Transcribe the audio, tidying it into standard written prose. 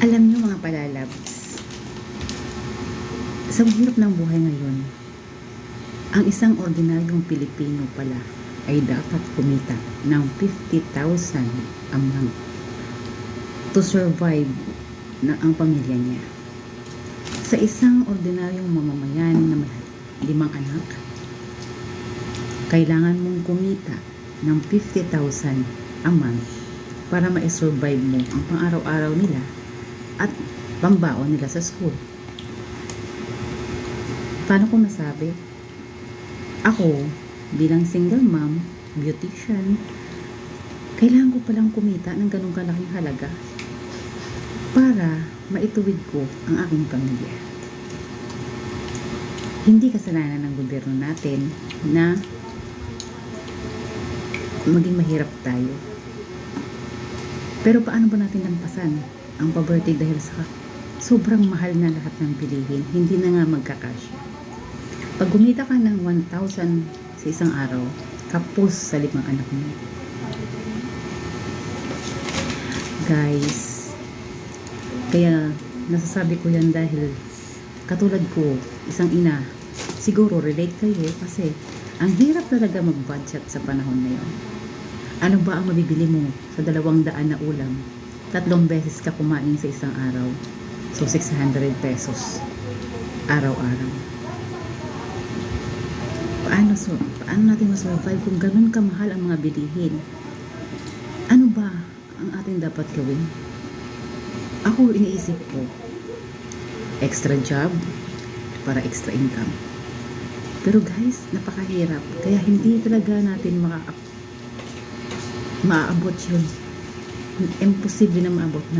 Alam niyo mga palalabs, sa hirap ng buhay ngayon, ang isang ordinaryong Pilipino pala ay dapat kumita ng 50,000 a month to survive na ang pamilya niya. Sa isang ordinaryong mamamayan na may 5 anak, kailangan mong kumita ng 50,000 a month para ma-survive mo ang pang-araw-araw nila at pambaon nila sa school. Paano ko nasabi? Ako, bilang single mom, beautician, kailangan ko palang kumita ng ganung kalaking halaga para maituwid ko ang aking pamilya. Hindi kasalanan ng gobyerno natin na maging mahirap tayo. Pero paano ba natin lampasan ang poverty dahil sa sobrang mahal na lahat ng bilihin, hindi na nga magkakasya. Pag gumita ka ng 1,000 sa isang araw, kapos sa 5 anak mo. Guys, kaya nasasabi ko yan dahil katulad ko, isang ina, siguro relate kayo kasi ang hirap talaga mag-budget sa panahon na yun. Ano ba ang mabibili mo sa 200 na ulam? 3 beses ka kumain sa isang araw. So, 600 pesos araw-araw. Paano natin masurvive kung ganun kamahal ang mga bilihin? Ano ba ang ating dapat gawin? Ako, iniisip ko, extra job para extra income. Pero guys, napakahirap. Kaya hindi talaga natin maaabot yun. Imposible na maabot na.